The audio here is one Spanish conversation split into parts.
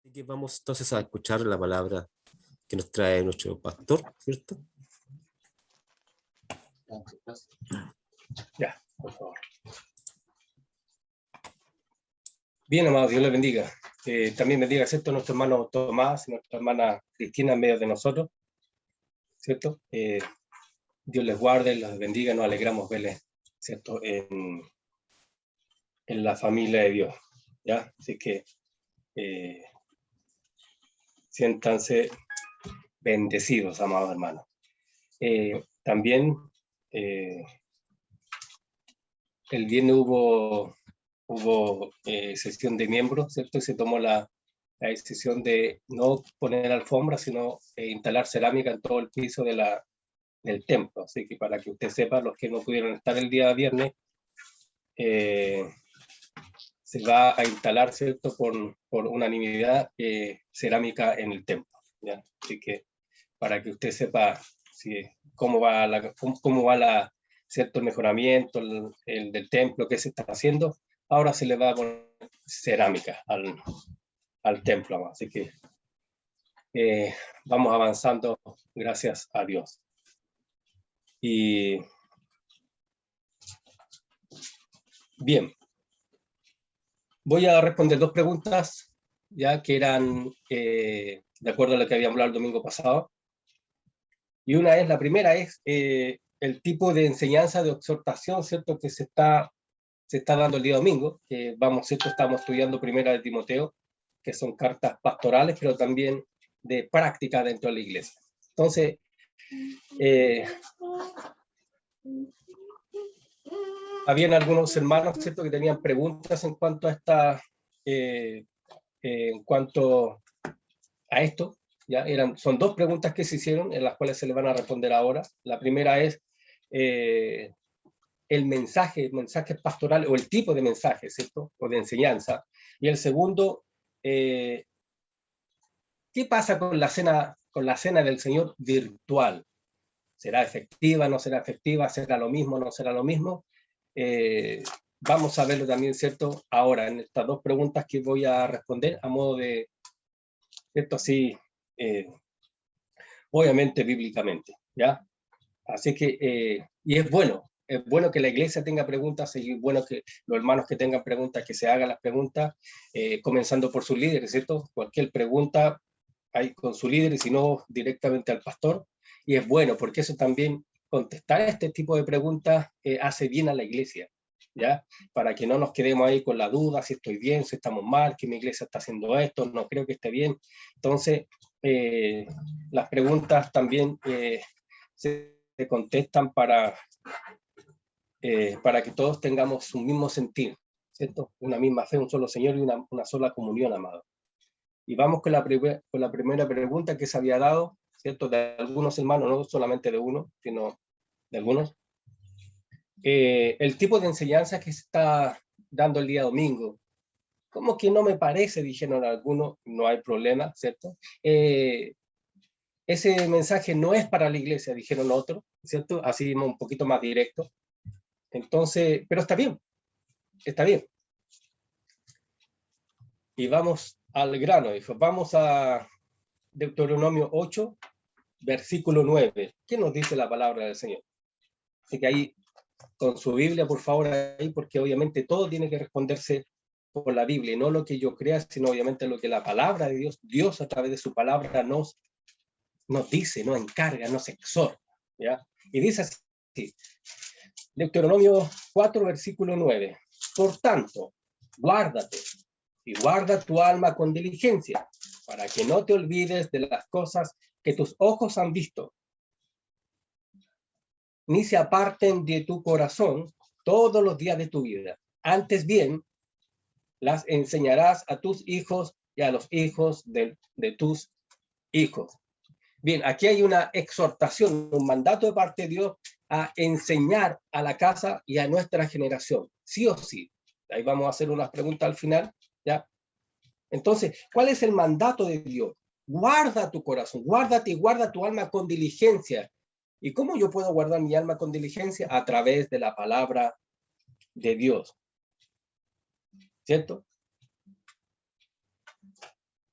Así que vamos entonces a escuchar la palabra que nos trae nuestro pastor, ¿cierto? Ya, por favor. Bien, amados, Dios les bendiga. También bendiga, ¿cierto?, nuestro hermano Tomás y nuestra hermana Cristina en medio de nosotros, ¿cierto? Dios les guarde, los bendiga, nos alegramos verles, ¿cierto?, en la familia de Dios, ¿ya? Así que siéntanse bendecidos, amados hermanos. También el viernes hubo sesión de miembros, ¿cierto? Y se tomó la decisión de no poner alfombra, sino instalar cerámica en todo el piso del templo. Así que para que usted sepa, los que no pudieron estar el día viernes, se va a instalar, ¿cierto?, por unanimidad, cerámica en el templo, ¿ya? Así que para que usted sepa cómo va cierto mejoramiento el del templo que se está haciendo. Ahora se le va a poner cerámica al templo, así que vamos avanzando, gracias a Dios. Y bien, voy a responder dos preguntas, ya que eran de acuerdo a lo que habíamos hablado el domingo pasado. Y la primera es el tipo de enseñanza, de exhortación, ¿cierto?, que se está dando el día domingo, que ¿cierto?, estamos estudiando Primera de Timoteo, que son cartas pastorales, pero también de práctica dentro de la iglesia. Entonces, habían algunos hermanos, ¿cierto?, que tenían preguntas en cuanto a esto. ¿Ya? Son dos preguntas que se hicieron, en las cuales se les van a responder ahora. La primera es el mensaje pastoral, o el tipo de mensaje, ¿cierto?, o de enseñanza. Y el segundo, ¿qué pasa con la cena del Señor virtual? ¿Será efectiva, no será efectiva? ¿Será lo mismo, no será lo mismo? Vamos a verlo también, ¿cierto?, ahora, en estas dos preguntas que voy a responder a modo de, ¿cierto?, así, obviamente bíblicamente, ¿ya? Así que, y es bueno que la iglesia tenga preguntas, y es bueno que los hermanos que tengan preguntas, que se hagan las preguntas, comenzando por sus líderes, ¿cierto? Cualquier pregunta hay con su líder, y si no, directamente al pastor. Y es bueno, porque eso también, contestar este tipo de preguntas, hace bien a la iglesia, ¿ya? Para que no nos quedemos ahí con la duda, si estoy bien, si estamos mal, que mi iglesia está haciendo esto, no creo que esté bien. Entonces, las preguntas también se contestan para que todos tengamos un mismo sentir, ¿cierto? Una misma fe, un solo Señor y una sola comunión, amado. Y vamos con la primera pregunta que se había dado, ¿cierto?, de algunos hermanos, no solamente de uno, sino de algunos. El tipo de enseñanza que se está dando el día domingo, como que no me parece, dijeron algunos, no hay problema, ¿cierto? Ese mensaje no es para la iglesia, dijeron otros, ¿cierto? Así un poquito más directo. Entonces, pero está bien, está bien. Y vamos al grano, dijo. Vamos a Deuteronomio 8, versículo 9. ¿Qué nos dice la palabra del Señor? Así que ahí, con su Biblia, por favor, ahí, porque obviamente todo tiene que responderse por la Biblia, y no lo que yo crea, sino obviamente lo que la palabra de Dios a través de su palabra nos dice, nos encarga, nos exhorta, ¿ya? Y dice así, Deuteronomio 4, versículo 9. Por tanto, guárdate y guarda tu alma con diligencia, para que no te olvides de las cosas que tus ojos han visto, ni se aparten de tu corazón todos los días de tu vida. Antes bien, las enseñarás a tus hijos y a los hijos de tus hijos. Bien, aquí hay una exhortación, un mandato de parte de Dios a enseñar a la casa y a nuestra generación, sí o sí. Ahí vamos a hacer unas preguntas al final, ¿ya? Entonces, ¿cuál es el mandato de Dios? Guarda tu corazón, guárdate y guarda tu alma con diligencia. ¿Y cómo yo puedo guardar mi alma con diligencia? A través de la palabra de Dios, ¿cierto?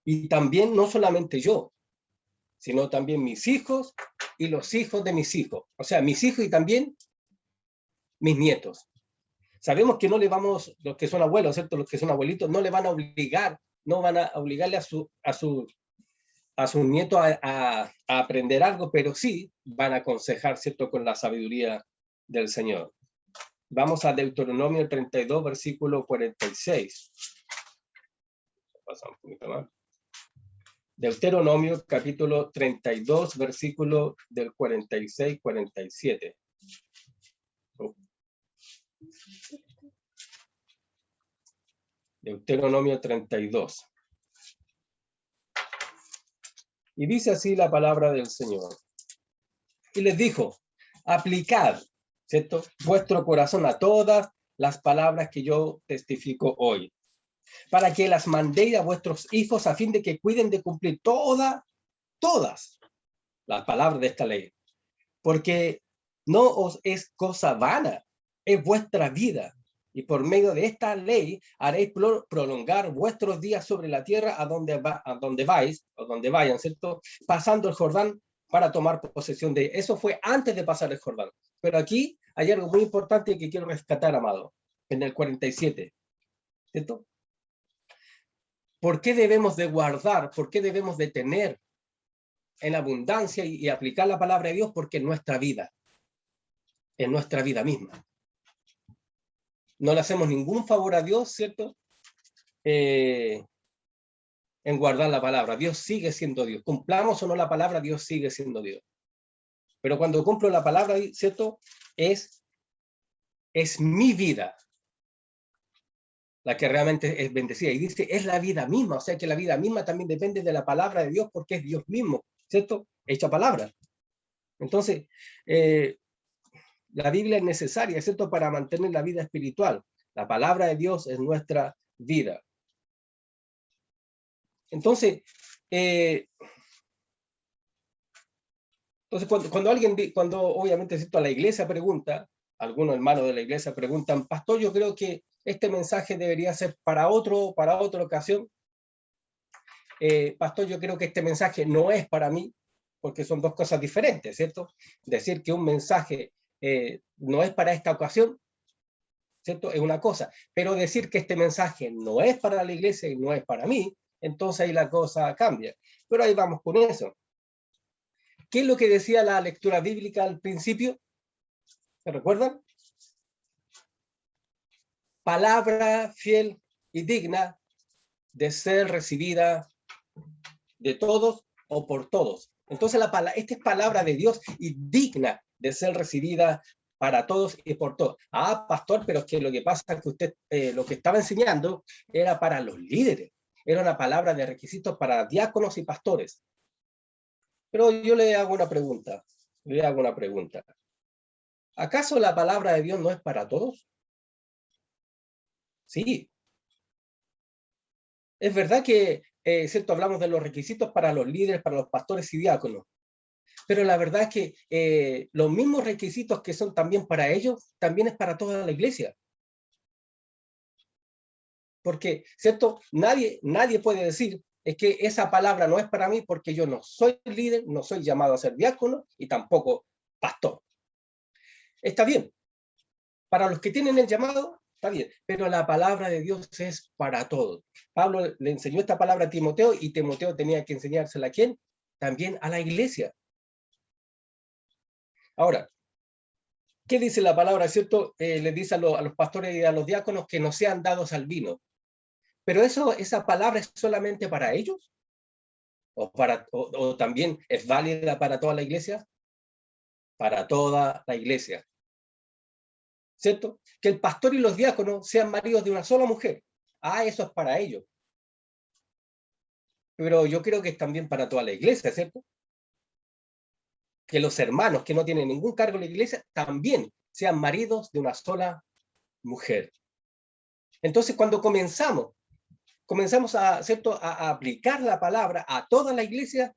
Y también no solamente yo, sino también mis hijos y los hijos de mis hijos. O sea, mis hijos y también mis nietos. Sabemos que no le vamos, los que son abuelos, ¿cierto? Los que son abuelitos, no le van a obligar, no van a obligarle a sus nietos a aprender algo, pero sí van a aconsejar, ¿cierto? Con la sabiduría del Señor. Vamos a Deuteronomio 32, versículo 46. Pasa un poquito más. Deuteronomio capítulo 32, versículo del 46-47. Deuteronomio 32. Y dice así la palabra del Señor. Y les dijo, aplicad, ¿cierto?, vuestro corazón a todas las palabras que yo testifico hoy, para que las mandéis a vuestros hijos a fin de que cuiden de cumplir todas las palabras de esta ley. Porque no os es cosa vana, es vuestra vida. Y por medio de esta ley haréis prolongar vuestros días sobre la tierra a donde vais, o donde vayan, ¿cierto? Pasando el Jordán para tomar posesión de. Eso fue antes de pasar el Jordán. Pero aquí hay algo muy importante que quiero rescatar, amado, en el 47, ¿cierto? ¿Por qué debemos de guardar? ¿Por qué debemos de tener en abundancia y aplicar la palabra de Dios? Porque en nuestra vida misma. No le hacemos ningún favor a Dios, ¿cierto? En guardar la palabra. Dios sigue siendo Dios. Cumplamos o no la palabra, Dios sigue siendo Dios. Pero cuando cumplo la palabra, ¿cierto? Es mi vida la que realmente es bendecida. Y dice, es la vida misma. O sea que la vida misma también depende de la palabra de Dios porque es Dios mismo, ¿cierto? Hecha palabra. Entonces, la Biblia es necesaria, ¿cierto?, para mantener la vida espiritual. La palabra de Dios es nuestra vida. Entonces, cuando obviamente, ¿cierto?, a la iglesia pregunta, algunos hermanos de la iglesia preguntan, pastor, yo creo que este mensaje debería ser para otra ocasión. Pastor, yo creo que este mensaje no es para mí, porque son dos cosas diferentes, ¿cierto? Decir que un mensaje no es para esta ocasión, ¿cierto?, es una cosa, pero decir que este mensaje no es para la iglesia y no es para mí, entonces ahí la cosa cambia. Pero ahí vamos con eso. ¿Qué es lo que decía la lectura bíblica al principio? ¿Se recuerdan? Palabra fiel y digna de ser recibida de todos o por todos. Entonces esta es palabra de Dios y digna de ser recibida para todos y por todos. Ah, pastor, pero es que lo que pasa es que usted lo que estaba enseñando era para los líderes. Era una palabra de requisitos para diáconos y pastores. Pero yo le hago una pregunta. ¿Acaso la palabra de Dios no es para todos? Sí. Es verdad que, ¿cierto?, hablamos de los requisitos para los líderes, para los pastores y diáconos. Pero la verdad es que los mismos requisitos que son también para ellos, también es para toda la iglesia. Porque, ¿cierto?, nadie puede decir, es que esa palabra no es para mí porque yo no soy líder, no soy llamado a ser diácono y tampoco pastor. Está bien. Para los que tienen el llamado, está bien. Pero la palabra de Dios es para todos. Pablo le enseñó esta palabra a Timoteo y Timoteo tenía que enseñársela a ¿quién? También a la iglesia. Ahora, ¿qué dice la palabra, cierto? Le dice a los pastores y a los diáconos que no sean dados al vino. Pero esa palabra es solamente para ellos, o también es válida para toda la iglesia, para toda la iglesia, ¿cierto? Que el pastor y los diáconos sean maridos de una sola mujer. Ah, eso es para ellos. Pero yo creo que es también para toda la iglesia, ¿cierto? Que los hermanos que no tienen ningún cargo en la iglesia también sean maridos de una sola mujer. Entonces, cuando comenzamos ¿cierto?, a aplicar la palabra a toda la iglesia,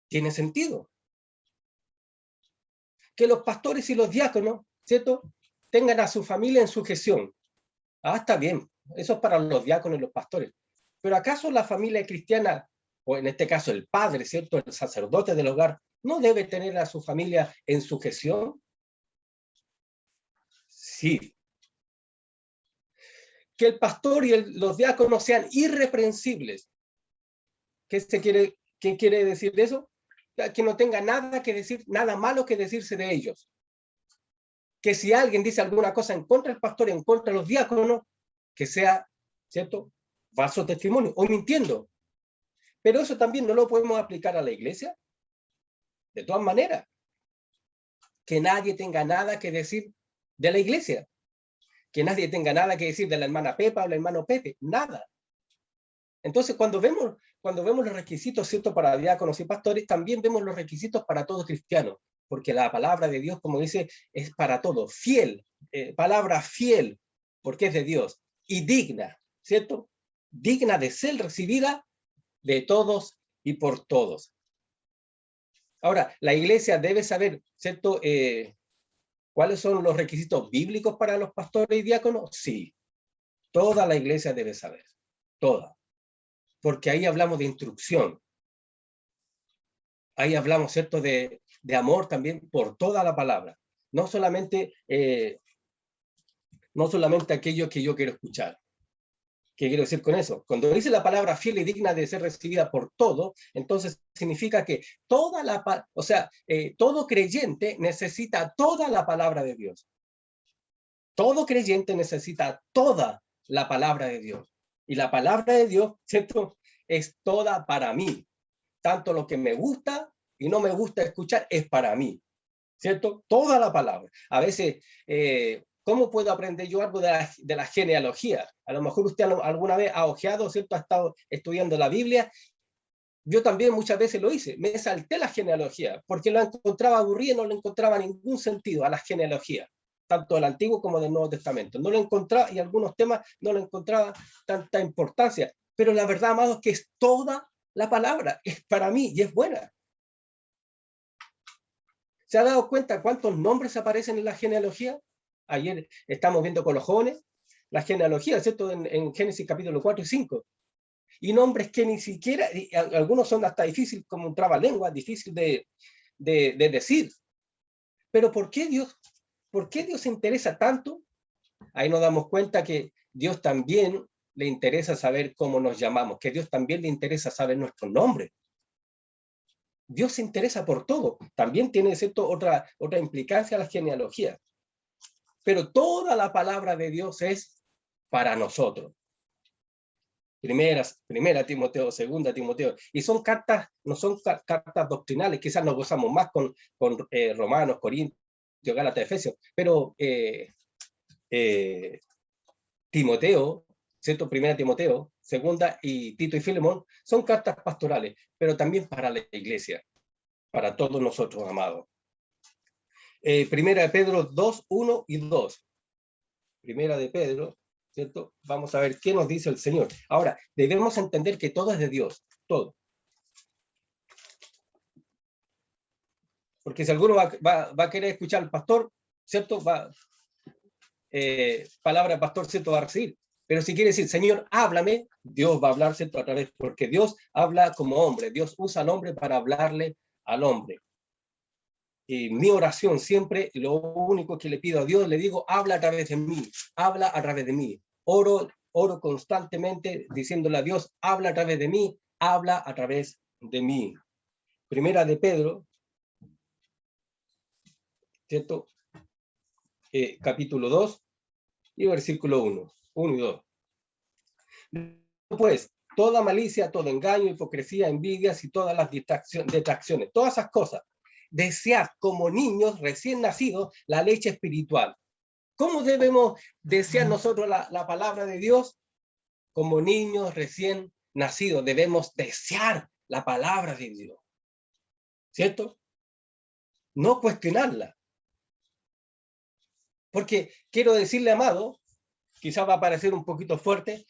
tiene sentido. Que los pastores y los diáconos, ¿cierto?, tengan a su familia en sujeción. Ah, está bien. Eso es para los diáconos y los pastores. Pero ¿acaso la familia cristiana, o en este caso el padre, ¿cierto?, el sacerdote del hogar, no debe tener a su familia en sujeción? Sí. Que el pastor y los diáconos sean irreprensibles. ¿Qué quiere decir de eso? Que no tenga nada que decir, nada malo que decirse de ellos. Que si alguien dice alguna cosa en contra del pastor, en contra de los diáconos, que sea, ¿cierto?, falso testimonio o mintiendo. Pero eso también no lo podemos aplicar a la iglesia. De todas maneras, que nadie tenga nada que decir de la iglesia. Que nadie tenga nada que decir de la hermana Pepa o el hermano Pepe. Nada. Entonces, cuando vemos los requisitos, ¿cierto?, para diáconos y pastores, también vemos los requisitos para todo cristiano, porque la palabra de Dios, como dice, es para todo, fiel, palabra fiel, porque es de Dios, y digna, ¿cierto? Digna de ser recibida de todos y por todos. Ahora, la iglesia debe saber, ¿cierto?, ¿cuáles son los requisitos bíblicos para los pastores y diáconos? Sí, toda la iglesia debe saber, toda. Porque ahí hablamos de instrucción. Ahí hablamos, ¿cierto?, de amor también por toda la palabra. No solamente aquello que yo quiero escuchar. ¿Qué quiero decir con eso? Cuando dice la palabra fiel y digna de ser recibida por todo, entonces significa que todo creyente necesita toda la palabra de Dios. Todo creyente necesita toda la palabra de Dios. Y la palabra de Dios, ¿cierto?, es toda para mí. Tanto lo que me gusta y no me gusta escuchar es para mí, ¿cierto? Toda la palabra. A veces, ¿cómo puedo aprender yo algo de la genealogía? A lo mejor usted alguna vez ha ojeado, ¿cierto?, ha estado estudiando la Biblia. Yo también muchas veces lo hice. Me salté la genealogía porque la encontraba aburrida, no le encontraba ningún sentido a la genealogía, tanto del Antiguo como del Nuevo Testamento. No lo encontraba, y algunos temas no le encontraba tanta importancia. Pero la verdad, amados, es que es toda la palabra, es para mí y es buena. ¿Se ha dado cuenta cuántos nombres aparecen en la genealogía? Ayer estamos viendo con los jóvenes la genealogía, ¿cierto?, en Génesis capítulo 4 y 5. Y nombres que ni siquiera, algunos son hasta difíciles, como un trabalengua, difícil de decir. Pero ¿por qué Dios se interesa tanto? Ahí nos damos cuenta que Dios también le interesa saber cómo nos llamamos, que Dios también le interesa saber nuestro nombre. Dios se interesa por todo. También tiene, ¿cierto?, otra implicancia la genealogía. Pero toda la palabra de Dios es para nosotros. Primera Timoteo, segunda Timoteo. Y son cartas, no son cartas doctrinales, quizás nos gozamos más con Romanos, Corintios, Gálatas, Efesios, pero Timoteo, ¿cierto?, primera Timoteo, segunda y Tito y Filemón, son cartas pastorales, pero también para la iglesia, para todos nosotros, amados. Primera de Pedro 2, 1 y 2. Primera de Pedro, ¿cierto? Vamos a ver qué nos dice el Señor. Ahora, debemos entender que todo es de Dios, todo. Porque si alguno va a querer escuchar al pastor, ¿cierto? Palabra de pastor, ¿cierto?, va a recibir. Pero si quiere decir, Señor, háblame, Dios va a hablar, ¿cierto?, a través, porque Dios habla como hombre. Dios usa al hombre para hablarle al hombre. Y mi oración siempre, lo único que le pido a Dios, le digo, habla a través de mí, habla a través de mí. Oro constantemente diciéndole a Dios, habla a través de mí, habla a través de mí. Primera de Pedro, ¿cierto? Capítulo 2 y versículo 1 y 2. Pues, toda malicia, todo engaño, hipocresía, envidias y todas las detracciones, todas esas cosas. Desead como niños recién nacidos la leche espiritual. ¿Cómo debemos desear nosotros la palabra de Dios? Como niños recién nacidos debemos desear la palabra de Dios. ¿Cierto? No cuestionarla. Porque quiero decirle, amado, quizás va a parecer un poquito fuerte,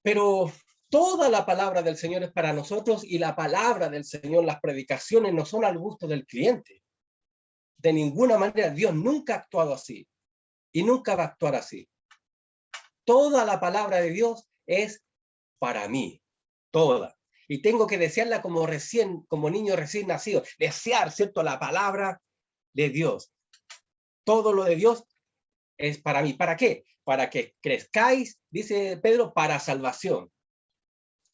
pero toda la palabra del Señor es para nosotros y la palabra del Señor, las predicaciones no son al gusto del cliente. De ninguna manera, Dios nunca ha actuado así y nunca va a actuar así. Toda la palabra de Dios es para mí, toda. Y tengo que desearla como niño recién nacido, desear, ¿cierto?, la palabra de Dios. Todo lo de Dios es para mí. ¿Para qué? Para que crezcáis, dice Pedro, para salvación.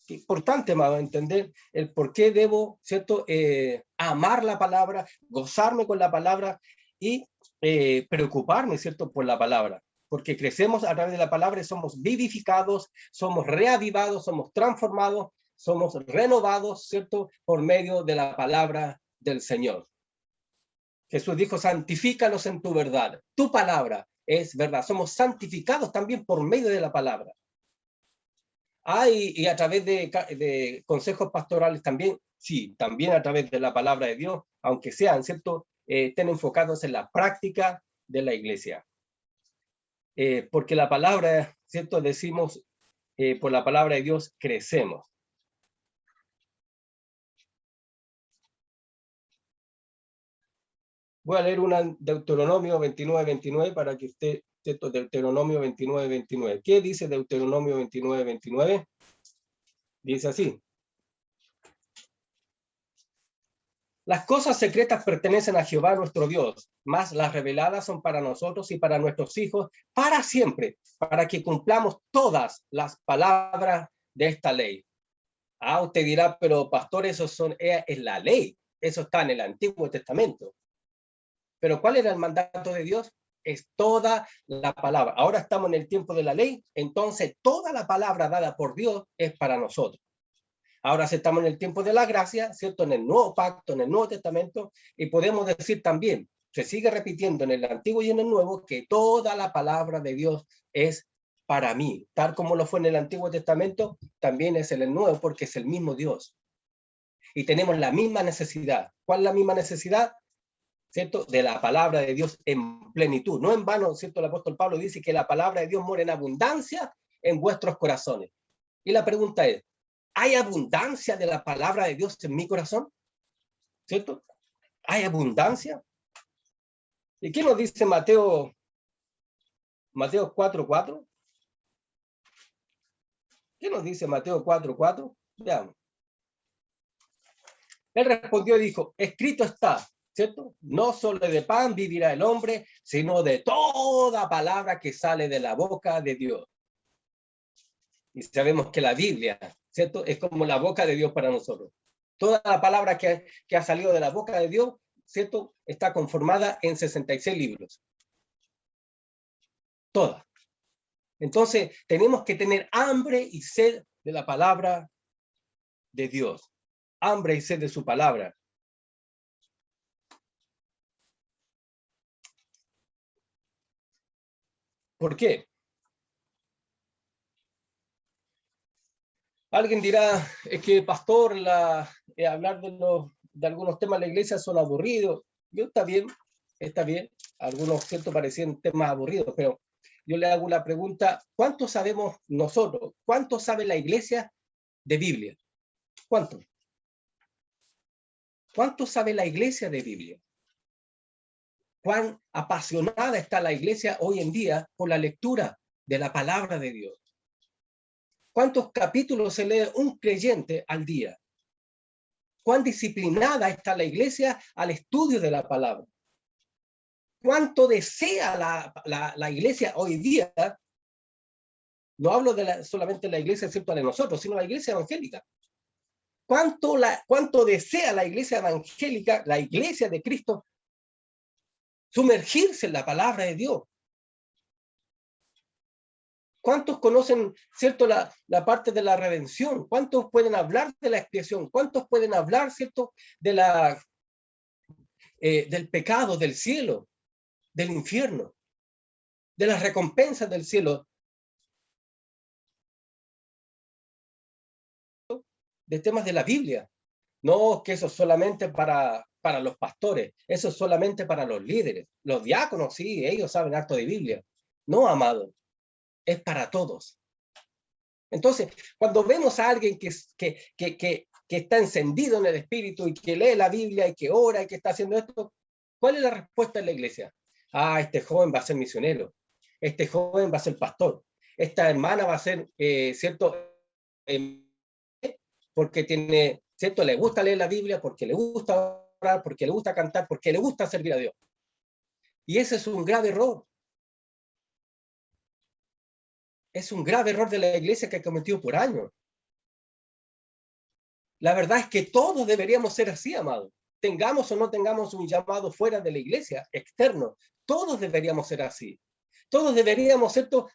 Importante, amado, entender el por qué debo, ¿cierto?, amar la palabra, gozarme con la palabra y preocuparme, ¿cierto?, por la palabra. Porque crecemos a través de la palabra y somos vivificados, somos reavivados, somos transformados, somos renovados, ¿cierto?, por medio de la palabra del Señor. Jesús dijo, santifícalos en tu verdad. Tu palabra es verdad. Somos santificados también por medio de la palabra. Y a través de consejos pastorales también, sí, también a través de la palabra de Dios, aunque sean, ¿cierto?, estén enfocados en la práctica de la iglesia. Porque la palabra, ¿cierto?, decimos, por la palabra de Dios crecemos. Voy a leer una Deuteronomio 29:29 para que usted, ¿cierto?, Deuteronomio 29:29. ¿Qué dice Deuteronomio 29:29? Dice así. Las cosas secretas pertenecen a Jehová nuestro Dios, mas las reveladas son para nosotros y para nuestros hijos para siempre, para que cumplamos todas las palabras de esta ley. Usted dirá, pero pastor, es la ley, eso está en el Antiguo Testamento. Pero ¿cuál era el mandato de Dios? Es toda la palabra. Ahora estamos en el tiempo de la ley, entonces toda la palabra dada por Dios es para nosotros. Ahora estamos en el tiempo de la gracia, ¿cierto? En el nuevo pacto, en el Nuevo Testamento, y podemos decir también, se sigue repitiendo en el Antiguo y en el Nuevo, que toda la palabra de Dios es para mí. Tal como lo fue en el Antiguo Testamento, también es en el Nuevo, porque es el mismo Dios. Y tenemos la misma necesidad. ¿Cuál es la misma necesidad? ¿Cierto? De la palabra de Dios en plenitud. No en vano, ¿cierto? El apóstol Pablo dice que la palabra de Dios mora en abundancia en vuestros corazones. Y la pregunta es, ¿hay abundancia de la palabra de Dios en mi corazón? ¿Cierto? ¿Hay abundancia? ¿Y qué nos dice Mateo 4:4? ¿Qué nos dice Mateo 4:4? Veamos. Él respondió y dijo, escrito está, ¿cierto? No solo de pan vivirá el hombre, sino de toda palabra que sale de la boca de Dios. Y sabemos que la Biblia, ¿cierto?, es como la boca de Dios para nosotros. Toda la palabra que ha salido de la boca de Dios, ¿cierto?, está conformada en 66 libros. Toda. Entonces, tenemos que tener hambre y sed de la palabra de Dios. Hambre y sed de su palabra. ¿Por qué? Alguien dirá, es que pastor, hablar de algunos temas de la iglesia son aburridos. Está bien. Algunos, ¿cierto?, parecían temas aburridos, pero yo le hago la pregunta, ¿cuánto sabemos nosotros? ¿Cuánto sabe la iglesia de Biblia? ¿Cuánto? ¿Cuánto sabe la iglesia de Biblia? ¿Cuán apasionada está la iglesia hoy en día por la lectura de la palabra de Dios? ¿Cuántos capítulos se lee un creyente al día? ¿Cuán disciplinada está la iglesia al estudio de la palabra? ¿Cuánto desea la iglesia hoy día? No hablo solamente de la iglesia, ¿cierto?, de nosotros, sino la iglesia evangélica. ¿Cuánto desea la iglesia evangélica, la iglesia de Cristo, sumergirse en la palabra de Dios? ¿Cuántos conocen, cierto, la parte de la redención? ¿Cuántos pueden hablar de la expiación? ¿Cuántos pueden hablar, cierto, de del pecado, del cielo, del infierno, de las recompensas del cielo, de temas de la Biblia? No, que eso es solamente para los pastores, eso es solamente para los líderes. Los diáconos, sí, ellos saben harto de Biblia. No, amado, es para todos. Entonces, cuando vemos a alguien que está encendido en el espíritu y que lee la Biblia y que ora y que está haciendo esto, ¿cuál es la respuesta de la iglesia? Este joven va a ser misionero, este joven va a ser pastor, esta hermana va a ser, ¿cierto?, porque tiene, ¿cierto? Le gusta leer la Biblia, porque le gusta orar, porque le gusta cantar, porque le gusta servir a Dios. Y ese es un grave error. Es un grave error de la iglesia que ha cometido por años. La verdad es que todos deberíamos ser así, amados. Tengamos o no tengamos un llamado fuera de la iglesia, externo, todos deberíamos ser así. Todos deberíamos, ¿cierto?,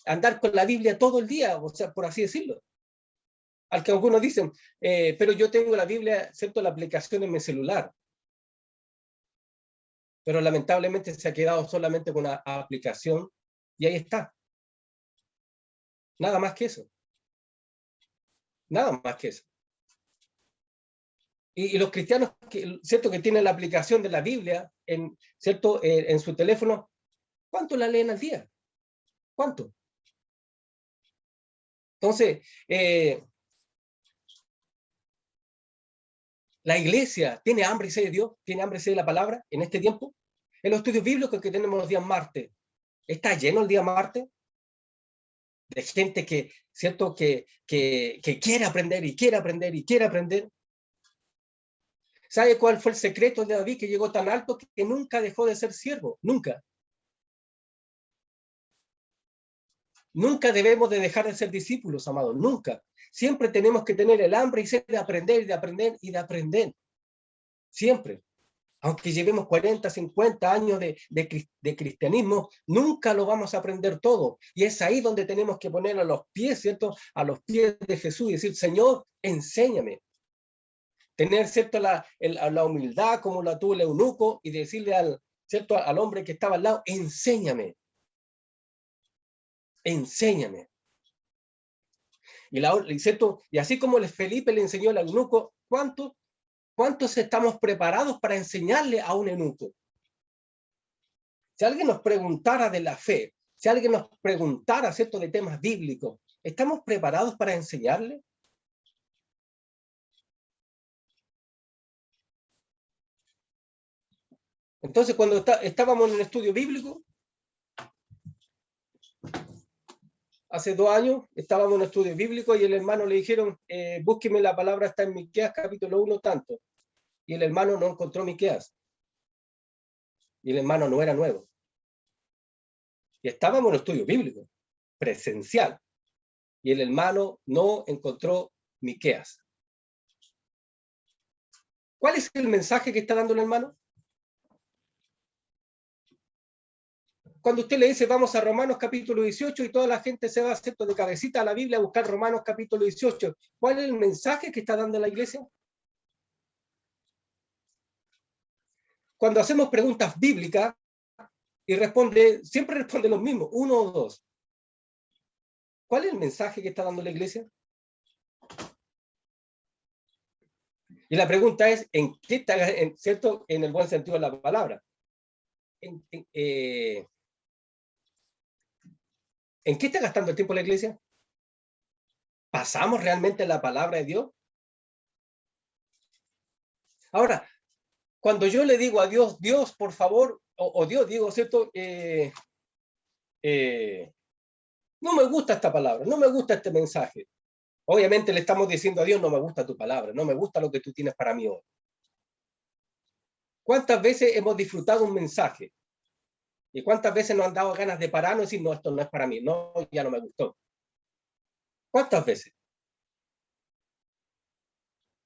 andar con la Biblia todo el día, o sea, por así decirlo. Al que algunos dicen, pero yo tengo la Biblia, ¿cierto?, la aplicación en mi celular. Pero lamentablemente se ha quedado solamente con una aplicación y ahí está. Nada más que eso. Nada más que eso. Y los cristianos, ¿cierto?, que tienen la aplicación de la Biblia ¿cierto?, en su teléfono, ¿cuánto la leen al día? ¿Cuánto? Entonces, la iglesia tiene hambre y sed de Dios, tiene hambre y sed de la palabra en este tiempo. En los estudios bíblicos que tenemos los días martes, ¿está lleno el día martes? De gente que, ¿cierto?, que quiere aprender y quiere aprender y quiere aprender. ¿Sabe cuál fue el secreto de David, que llegó tan alto que nunca dejó de ser siervo? Nunca. Nunca debemos de dejar de ser discípulos, amados, nunca. Siempre tenemos que tener el hambre y sed de aprender y de aprender y de aprender. Siempre. Aunque llevemos 40, 50 años de cristianismo, nunca lo vamos a aprender todo. Y es ahí donde tenemos que poner a los pies, ¿cierto?, a los pies de Jesús y decir, Señor, enséñame. Tener, ¿cierto?, la humildad como la tuvo el eunuco y decirle ¿cierto?, al hombre que estaba al lado, enséñame. Enséñame. ¿Cierto? Y así como Felipe le enseñó al eunuco, ¿cuántos estamos preparados para enseñarle a un eunuco? Si alguien nos preguntara de la fe, si alguien nos preguntara, ¿cierto?, de temas bíblicos, ¿estamos preparados para enseñarle? Entonces, cuando estábamos en un estudio bíblico, hace 2 años, estábamos en un estudio bíblico y el hermano le dijeron, búsqueme la palabra, está en Miqueas capítulo 1 tanto. Y el hermano no encontró Miqueas. Y el hermano no era nuevo. Y estábamos en un estudio bíblico, presencial. Y el hermano no encontró Miqueas. ¿Cuál es el mensaje que está dando el hermano? Cuando usted le dice, vamos a Romanos capítulo 18 y toda la gente se va, ¿cierto?, de cabecita a la Biblia a buscar Romanos capítulo 18, ¿cuál es el mensaje que está dando la iglesia? Cuando hacemos preguntas bíblicas y siempre responde los mismos, 1 o 2. ¿Cuál es el mensaje que está dando la iglesia? Y la pregunta es, ¿en qué está, ¿cierto?, en el buen sentido de la palabra? ¿En qué está gastando el tiempo la iglesia? ¿Pasamos realmente la palabra de Dios? Ahora, cuando yo le digo a Dios, Dios, por favor, o Dios, digo, ¿cierto? No me gusta esta palabra, no me gusta este mensaje. Obviamente le estamos diciendo a Dios, no me gusta tu palabra, no me gusta lo que tú tienes para mí hoy. ¿Cuántas veces hemos disfrutado un mensaje? ¿Y cuántas veces nos han dado ganas de pararnos y decir, no, esto no es para mí, no, ya no me gustó? ¿Cuántas veces?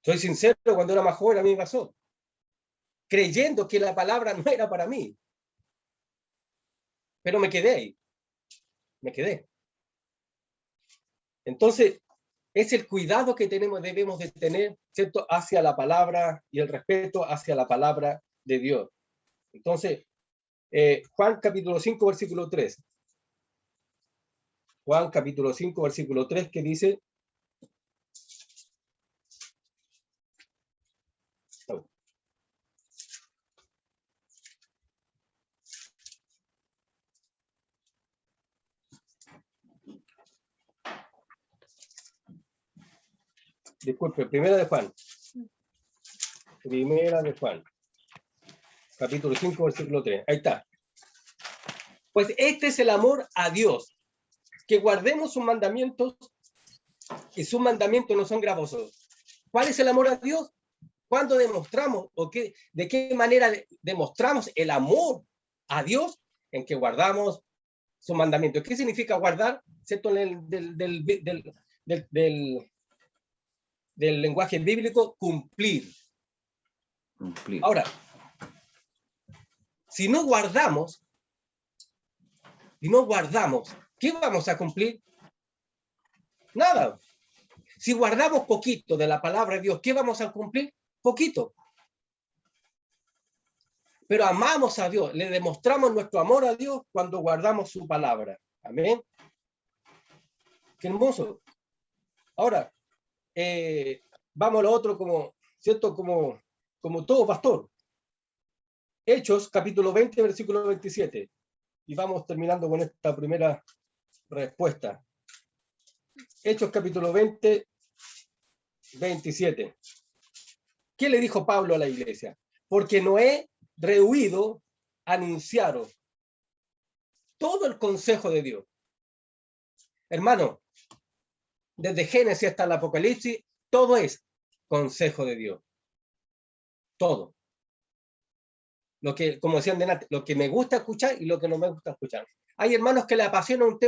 Soy sincero, cuando era más joven a mí me pasó. Creyendo que la palabra no era para mí. Pero me quedé ahí. Me quedé. Entonces, es el cuidado que debemos de tener, ¿cierto?, hacia la palabra y el respeto hacia la palabra de Dios. Entonces, Juan capítulo 5, versículo 3. Juan capítulo 5, versículo 3, que dice, disculpe, Primera de Juan, capítulo 5, versículo 3. Ahí está. Pues este es el amor a Dios, que guardemos sus mandamientos, y sus mandamientos no son gravosos. ¿Cuál es el amor a Dios? ¿Cuándo demostramos de qué manera demostramos el amor a Dios? En que guardamos sus mandamientos. ¿Qué significa guardar? ¿Cierto? Del lenguaje bíblico, cumplir. Ahora, si no guardamos, ¿qué vamos a cumplir? Nada. Si guardamos poquito de la palabra de Dios, ¿qué vamos a cumplir? Poquito. Pero amamos a Dios, le demostramos nuestro amor a Dios cuando guardamos su palabra. Amén. Qué hermoso. Ahora, vamos a lo otro como, ¿cierto? Como todo pastor. Hechos, capítulo 20, versículo 27. Y vamos terminando con esta primera respuesta. Hechos, capítulo 20, 27. ¿Qué le dijo Pablo a la iglesia? Porque no he rehuido anunciaros todo el consejo de Dios. Hermano, desde Génesis hasta el Apocalipsis, todo es consejo de Dios. Todo. Lo que, como decían delante, lo que me gusta escuchar y lo que no me gusta escuchar. Hay hermanos que le apasiona un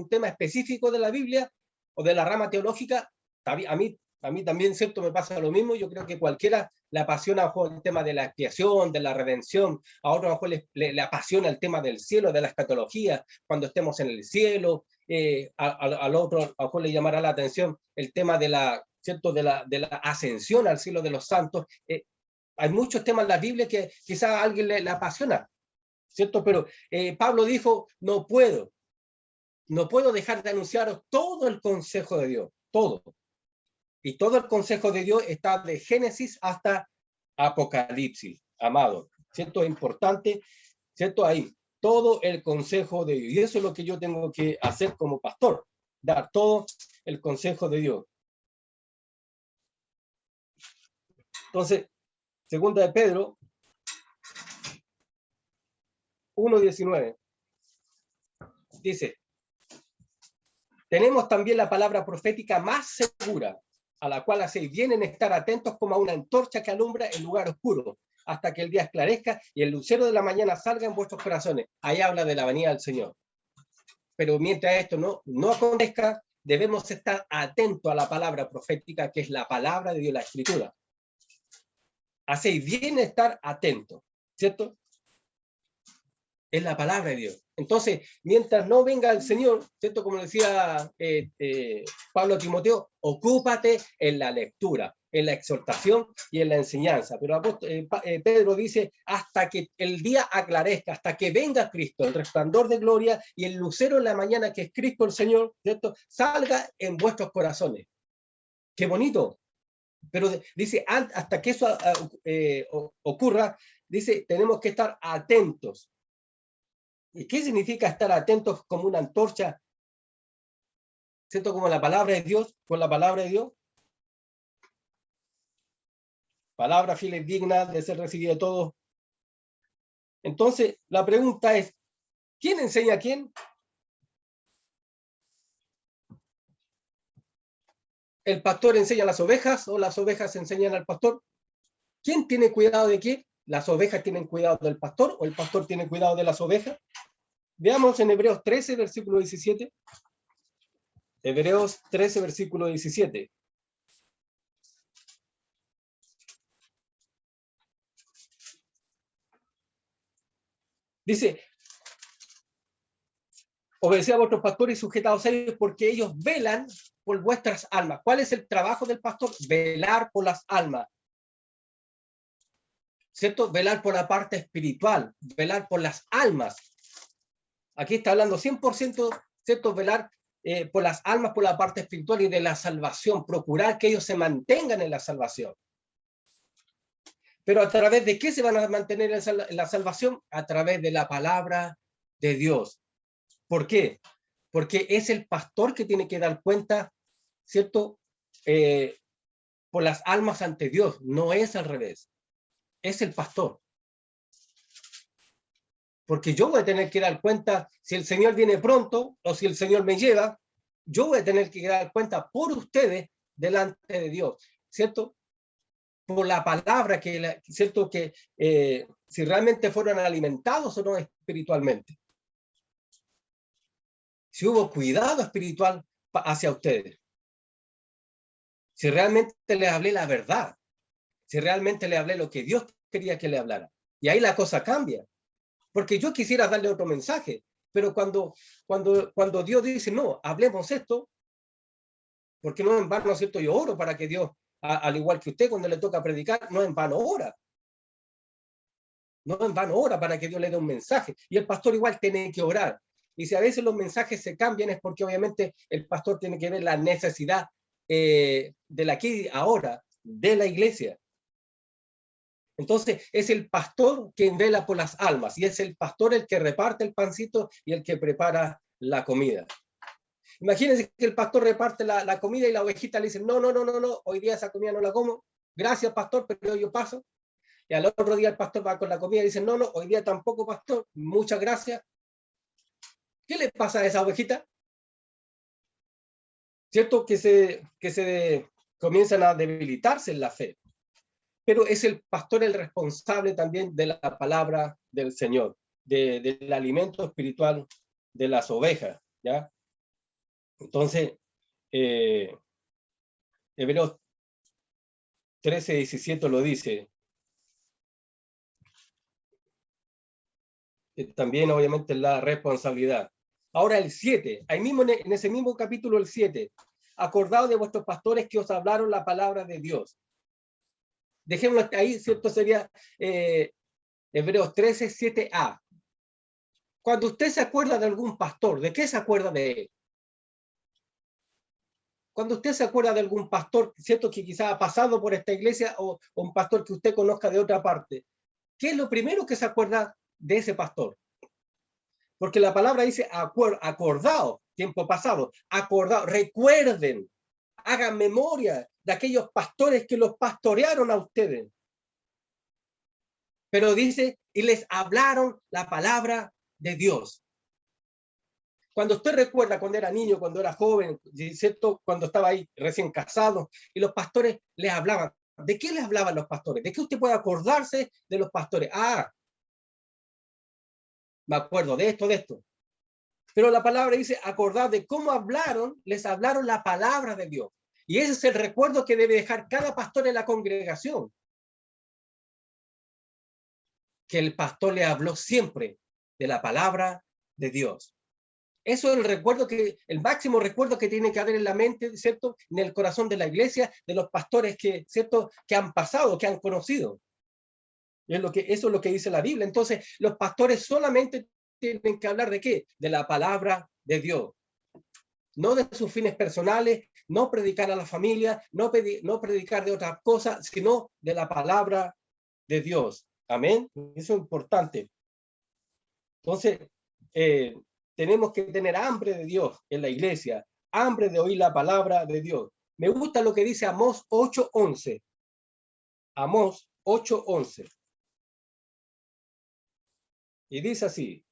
tema específico de la Biblia o de la rama teológica. A mí también, cierto, me pasa lo mismo. Yo creo que cualquiera le apasiona el tema de la expiación, de la redención. A otro a lo mejor le apasiona el tema del cielo, de la escatología, cuando estemos en el cielo. Al otro a lo mejor le llamará la atención el tema de la, ¿cierto? de la ascensión al cielo de los santos. Hay muchos temas en la Biblia que quizás a alguien le apasiona, ¿cierto? Pero Pablo dijo, no puedo dejar de anunciaros todo el consejo de Dios, todo. Y todo el consejo de Dios está de Génesis hasta Apocalipsis, amado. ¿Cierto? Es importante, ¿cierto? Ahí, todo el consejo de Dios. Y eso es lo que yo tengo que hacer como pastor, dar todo el consejo de Dios. Entonces, segunda de Pedro 1:19 dice, tenemos también la palabra profética más segura, a la cual hacéis bien en estar atentos como a una antorcha que alumbra el lugar oscuro, hasta que el día esclarezca y el lucero de la mañana salga en vuestros corazones. Ahí habla de la venida del Señor. Pero mientras esto no acontezca, debemos estar atentos a la palabra profética, que es la palabra de Dios, la Escritura. Hacéis bien estar atentos, ¿cierto? Es la palabra de Dios. Entonces, mientras no venga el Señor, ¿cierto? Como decía Pablo a Timoteo, ocúpate en la lectura, en la exhortación y en la enseñanza. Pero Pedro dice, hasta que el día aclarezca, hasta que venga Cristo, el resplandor de gloria y el lucero en la mañana, que es Cristo el Señor, ¿cierto? Salga en vuestros corazones. ¡Qué bonito! Pero dice, hasta que eso ocurra, dice, tenemos que estar atentos. ¿Y qué significa estar atentos como una antorcha? ¿Cierto? Como la palabra de Dios, con la palabra de Dios. Palabra fiel y digna de ser recibida de todos. Entonces, la pregunta es, ¿quién enseña a quién? ¿El pastor enseña a las ovejas o las ovejas enseñan al pastor? ¿Quién tiene cuidado de quién? ¿Las ovejas tienen cuidado del pastor o el pastor tiene cuidado de las ovejas? Veamos en Hebreos 13, versículo 17. Hebreos 13, versículo 17. Dice, obedeced a vuestros pastores y sujetaos a ellos porque ellos velan por vuestras almas. ¿Cuál es el trabajo del pastor? Velar por las almas. ¿Cierto? Velar por la parte espiritual, velar por las almas. Aquí está hablando 100%, ¿cierto? Velar por las almas, por la parte espiritual y de la salvación, procurar que ellos se mantengan en la salvación. Pero ¿a través de qué se van a mantener en la salvación? A través de la palabra de Dios. ¿Por qué? Porque es el pastor que tiene que dar cuenta, ¿cierto? Por las almas ante Dios, no es al revés. Es el pastor. Porque yo voy a tener que dar cuenta si el Señor viene pronto o si el Señor me lleva, yo voy a tener que dar cuenta por ustedes delante de Dios, ¿cierto? Por la palabra ¿cierto? Que si realmente fueron alimentados o no espiritualmente. Si hubo cuidado espiritual hacia ustedes. Si realmente les hablé la verdad. Si realmente le hablé lo que Dios quería que le hablara. Y ahí la cosa cambia. Porque yo quisiera darle otro mensaje. Pero cuando Dios dice, no, hablemos esto, porque no en vano, ¿cierto? Yo oro para que Dios, al igual que usted, cuando le toca predicar, no en vano ora. No en vano ora para que Dios le dé un mensaje. Y el pastor igual tiene que orar. Y si a veces los mensajes se cambian es porque obviamente el pastor tiene que ver la necesidad del aquí ahora, de la iglesia. Entonces es el pastor quien vela por las almas y es el pastor el que reparte el pancito y el que prepara la comida. Imagínense que el pastor reparte la comida y la ovejita le dice, no, hoy día esa comida no la como. Gracias, pastor, pero yo paso. Y al otro día el pastor va con la comida y dice, no, hoy día tampoco, pastor, muchas gracias. ¿Qué le pasa a esa ovejita? ¿Cierto? Que se comienzan a debilitarse en la fe. Pero es el pastor el responsable también de la palabra del Señor, del alimento espiritual de las ovejas, ¿ya? Entonces, Hebreos 13:17 lo dice. También obviamente la responsabilidad. Ahora el 7, ahí mismo en ese mismo capítulo el 7, acordaos de vuestros pastores que os hablaron la palabra de Dios. Dejémoslo ahí, ¿cierto? Sería Hebreos 13:7a. Cuando usted se acuerda de algún pastor, ¿de qué se acuerda de él? Cuando usted se acuerda de algún pastor, ¿cierto? Que quizás ha pasado por esta iglesia o un pastor que usted conozca de otra parte, ¿qué es lo primero que se acuerda de ese pastor? Porque la palabra dice acordado, tiempo pasado, acordado, recuerden, hagan memoria de aquellos pastores que los pastorearon a ustedes. Pero dice, y les hablaron la palabra de Dios. Cuando usted recuerda cuando era niño, cuando era joven, ¿cierto? Cuando estaba ahí recién casado, y los pastores les hablaban. ¿De qué les hablaban los pastores? ¿De qué usted puede acordarse de los pastores? Me acuerdo de esto. Pero la palabra dice, acordad de cómo hablaron, les hablaron la palabra de Dios. Y ese es el recuerdo que debe dejar cada pastor en la congregación. Que el pastor le habló siempre de la palabra de Dios. Eso es el máximo recuerdo que tiene que haber en la mente, ¿cierto? En el corazón de la iglesia, de los pastores ¿cierto? Que han pasado, que han conocido. Y eso es lo que dice la Biblia. Entonces, los pastores solamente tienen que hablar de ¿qué? De la palabra de Dios. No de sus fines personales, no predicar a la familia, no predicar de otras cosas, sino de la palabra de Dios. Amén. Eso es importante. Entonces, tenemos que tener hambre de Dios en la iglesia, hambre de oír la palabra de Dios. Me gusta lo que dice Amós 8:11. Amós 8:11. Y dice así,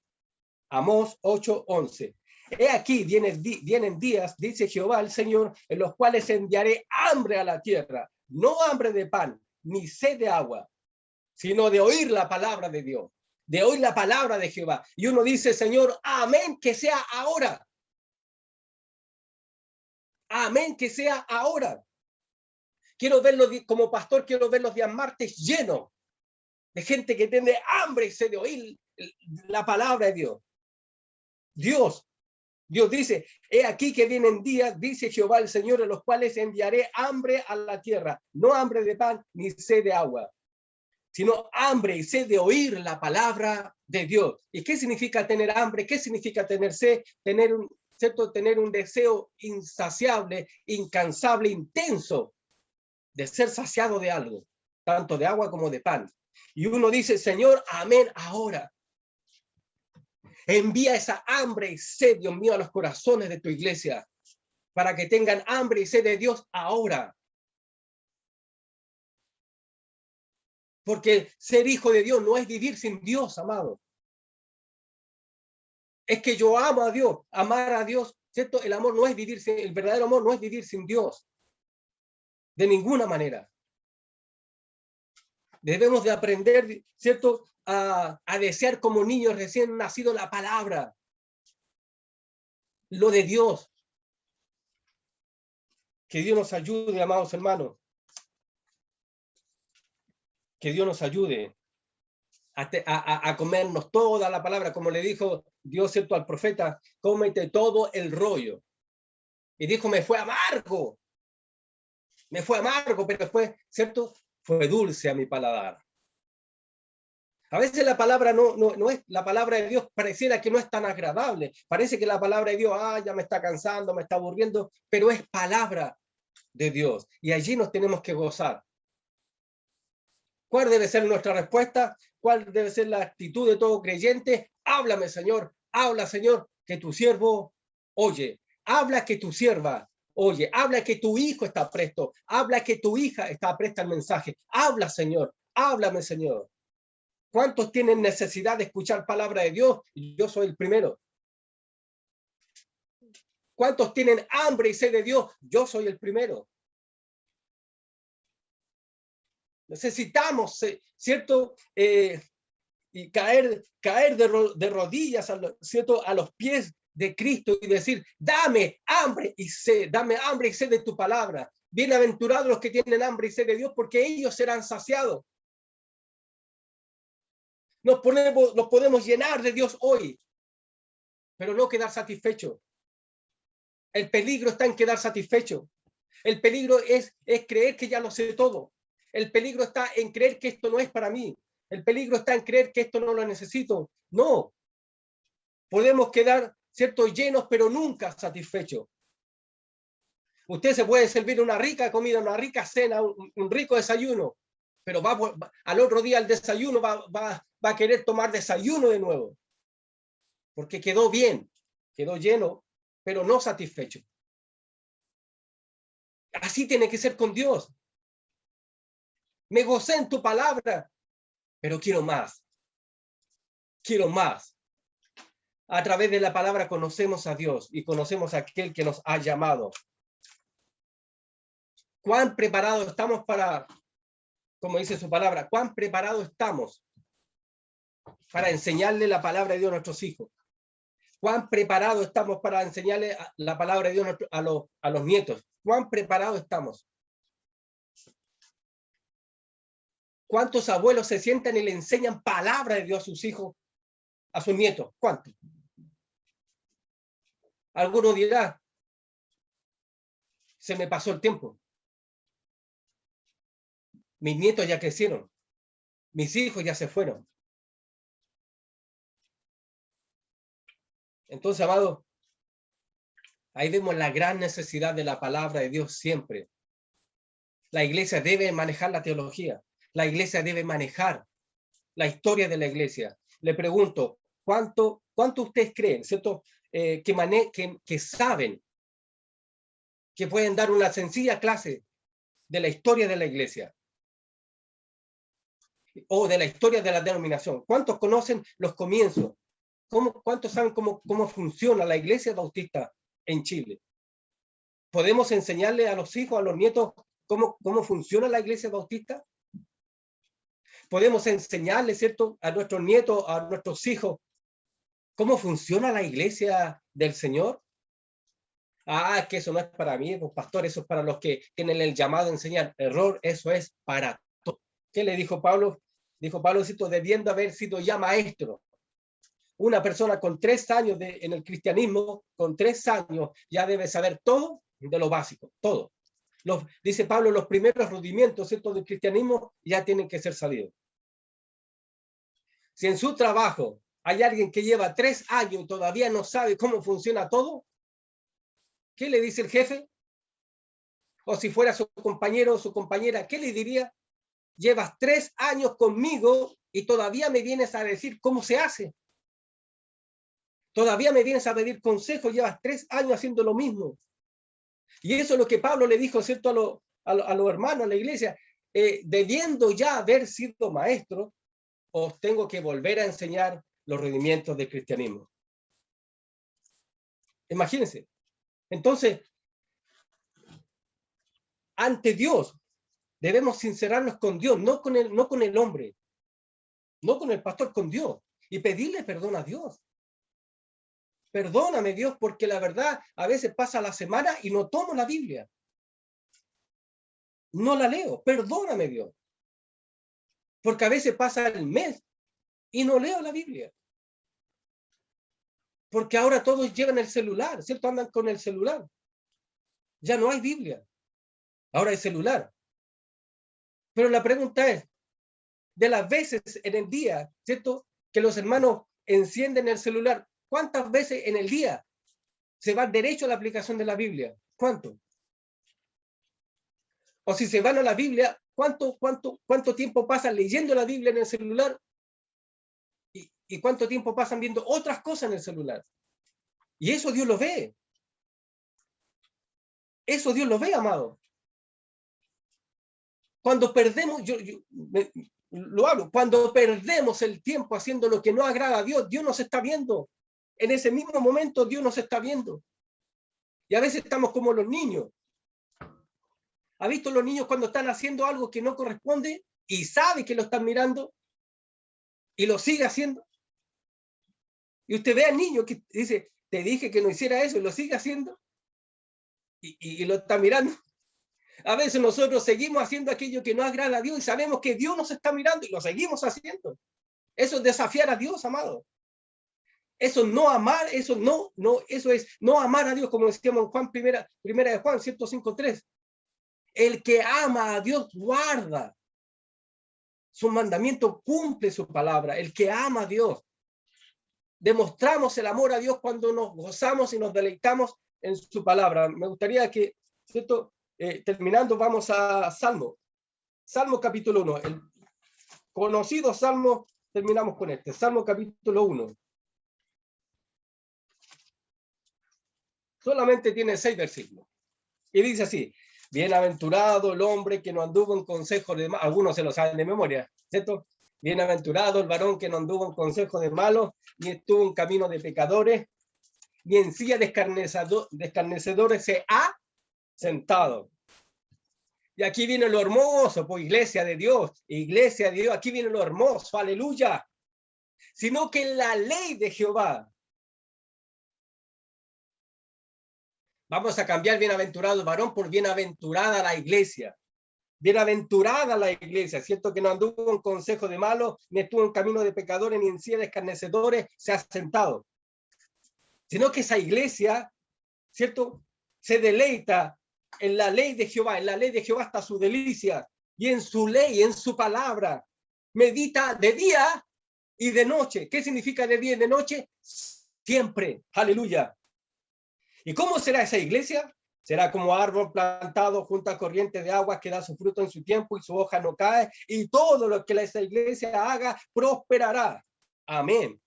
Amós 8:11. He aquí vienen días, dice Jehová el Señor, en los cuales enviaré hambre a la tierra, no hambre de pan, ni sed de agua, sino de oír la palabra de Dios, de oír la palabra de Jehová. Y uno dice, Señor, amén, que sea ahora. Amén, que sea ahora. Quiero verlo como pastor, quiero ver los días martes llenos de gente que tiene hambre y sed de oír la palabra de Dios. Dios dice, he aquí que vienen días, dice Jehová el Señor, en los cuales enviaré hambre a la tierra, no hambre de pan ni sed de agua, sino hambre y sed de oír la palabra de Dios. ¿Y qué significa tener hambre? ¿Qué significa tener sed? Tener un deseo insaciable, incansable, intenso de ser saciado de algo, tanto de agua como de pan. Y uno dice, Señor, amén, ahora. Envía esa hambre y sed, Dios mío, a los corazones de tu iglesia, para que tengan hambre y sed de Dios ahora. Porque ser hijo de Dios no es vivir sin Dios, amado. Es que yo amo a Dios. Amar a Dios ¿cierto? El amor no es vivir sin, el verdadero amor no es vivir sin Dios. De ninguna manera. Debemos de aprender, ¿cierto? A desear como niños recién nacidos la palabra. Lo de Dios. Que Dios nos ayude, amados hermanos. Que Dios nos ayude a comernos toda la palabra, como le dijo Dios, ¿cierto? Al profeta, cómete todo el rollo. Y dijo, me fue amargo, pero después, ¿cierto? Fue dulce a mi paladar. A veces la palabra no es, la palabra de Dios pareciera que no es tan agradable. Parece que la palabra de Dios, ya me está cansando, me está aburriendo, pero es palabra de Dios. Y allí nos tenemos que gozar. ¿Cuál debe ser nuestra respuesta? ¿Cuál debe ser la actitud de todo creyente? Háblame, Señor. Habla, Señor, que tu siervo oye. Habla que tu sierva oye. Habla que tu hijo está presto. Habla que tu hija está presta al mensaje. Habla, Señor. Háblame, Señor. ¿Cuántos tienen necesidad de escuchar palabra de Dios? Yo soy el primero. ¿Cuántos tienen hambre y sed de Dios? Yo soy el primero. Necesitamos, ¿cierto? Y caer de rodillas, ¿cierto? A los pies de Cristo y decir, dame hambre y sed de tu palabra. Bienaventurados los que tienen hambre y sed de Dios, porque ellos serán saciados. Nos podemos llenar de Dios hoy, pero no quedar satisfechos. El peligro está en quedar satisfecho. El peligro es creer que ya lo sé todo. El peligro está en creer que esto no es para mí. El peligro está en creer que esto no lo necesito. No. Podemos quedar, ¿cierto?, llenos, pero nunca satisfechos. Usted se puede servir una rica comida, una rica cena, un rico desayuno, pero al otro día al desayuno va a querer tomar desayuno de nuevo. Porque quedó bien, quedó lleno, pero no satisfecho. Así tiene que ser con Dios. Me gocé en tu palabra, pero quiero más. Quiero más. A través de la palabra conocemos a Dios y conocemos a aquel que nos ha llamado. ¿Cuán preparados estamos para, como dice su palabra, cuán preparados estamos para enseñarle la palabra de Dios a nuestros hijos? ¿Cuán preparados estamos para enseñarle la palabra de Dios a los nietos? ¿Cuán preparados estamos? ¿Cuántos abuelos se sientan y le enseñan palabra de Dios a sus hijos, a sus nietos? ¿Cuántos? Alguno dirá, se me pasó el tiempo. Mis nietos ya crecieron. Mis hijos ya se fueron. Entonces, amado, ahí vemos la gran necesidad de la palabra de Dios siempre. La iglesia debe manejar la teología. La iglesia debe manejar la historia de la iglesia. Le pregunto, ¿cuánto ustedes creen, ¿cierto? Que saben, que pueden dar una sencilla clase de la historia de la iglesia o de la historia de la denominación? ¿Cuántos conocen los comienzos? ¿Cuántos saben cómo funciona la iglesia bautista en Chile? ¿Podemos enseñarle a los hijos, a los nietos, cómo funciona la iglesia bautista? ¿Podemos enseñarle, ¿cierto?, a nuestros nietos, a nuestros hijos, cómo funciona la iglesia del Señor? Es que eso no es para mí, pues, pastor, eso es para los que tienen el llamado a enseñar. Error, eso es para todos. ¿Qué le dijo Pablo? Dijo Pablo, ¿cierto?, debiendo haber sido ya maestro. Una persona con 3 años en el cristianismo, con 3 años, ya debe saber todo de lo básico, todo. Dice Pablo, los primeros rudimentos, ¿cierto?, del cristianismo ya tienen que ser sabidos. Si en su trabajo hay alguien que lleva 3 años y todavía no sabe cómo funciona todo, ¿qué le dice el jefe? O si fuera su compañero o su compañera, ¿qué le diría? Llevas 3 años conmigo y todavía me vienes a decir cómo se hace. Todavía me vienes a pedir consejos, llevas 3 años haciendo lo mismo. Y eso es lo que Pablo le dijo, ¿cierto?, a los hermanos, a la iglesia. Debiendo ya haber sido maestro, os tengo que volver a enseñar los rudimentos del cristianismo. Imagínense, Entonces, ante Dios, debemos sincerarnos con Dios, no con el hombre, no con el pastor, con Dios, y pedirle perdón a Dios. Perdóname, Dios, porque la verdad, a veces pasa la semana y no tomo la Biblia. No la leo. Perdóname, Dios. Porque a veces pasa el mes y no leo la Biblia. Porque ahora todos llevan el celular, ¿cierto? Andan con el celular. Ya no hay Biblia. Ahora hay celular. Pero la pregunta es, de las veces en el día, ¿cierto? Que los hermanos encienden el celular, ¿cuántas veces en el día se va derecho a la aplicación de la Biblia? ¿Cuánto? O si se van a la Biblia, ¿cuánto tiempo pasan leyendo la Biblia en el celular? ¿Y cuánto tiempo pasan viendo otras cosas en el celular? Y eso Dios lo ve. Eso Dios lo ve, amado. Cuando perdemos, lo hablo, cuando perdemos el tiempo haciendo lo que no agrada a Dios, Dios nos está viendo. En ese mismo momento Dios nos está viendo. Y a veces estamos como los niños. ¿Ha visto los niños cuando están haciendo algo que no corresponde y sabe que lo están mirando y lo sigue haciendo? Y usted ve al niño que dice, te dije que no hiciera eso y lo sigue haciendo y lo está mirando. A veces nosotros seguimos haciendo aquello que no agrada a Dios y sabemos que Dios nos está mirando y lo seguimos haciendo. Eso es desafiar a Dios, amado. Eso no amar, eso es no amar a Dios, como decíamos en Juan, primera de Juan 105:3. El que ama a Dios guarda su mandamiento, cumple su palabra. El que ama a Dios. Demostramos el amor a Dios cuando nos gozamos y nos deleitamos en su palabra. Me gustaría que, ¿cierto? Terminando, vamos a Salmo. Salmo capítulo 1. El conocido Salmo, terminamos con este. Salmo capítulo 1. Solamente tiene 6 versículos. Y dice así: bienaventurado el hombre que no anduvo en consejo de malos. Algunos se lo saben de memoria, ¿cierto? Bienaventurado el varón que no anduvo en consejo de malos, ni estuvo en camino de pecadores, ni en silla de escarnecedores se ha sentado. Y aquí viene lo hermoso, pues iglesia de Dios, aquí viene lo hermoso, aleluya. Sino que en la ley de Jehová. Vamos a cambiar bienaventurado el varón por bienaventurada la iglesia. Bienaventurada la iglesia, ¿cierto? Que no anduvo en consejo de malos, ni estuvo en camino de pecadores, ni en silla de escarnecedores se ha sentado. Sino que esa iglesia, ¿cierto? Se deleita en la ley de Jehová. En la ley de Jehová está su delicia. Y en su ley, en su palabra, medita de día y de noche. ¿Qué significa de día y de noche? Siempre. Aleluya. ¿Y cómo será esa iglesia? Será como árbol plantado junto a corrientes de agua que da su fruto en su tiempo y su hoja no cae. Y todo lo que esa iglesia haga prosperará. Amén.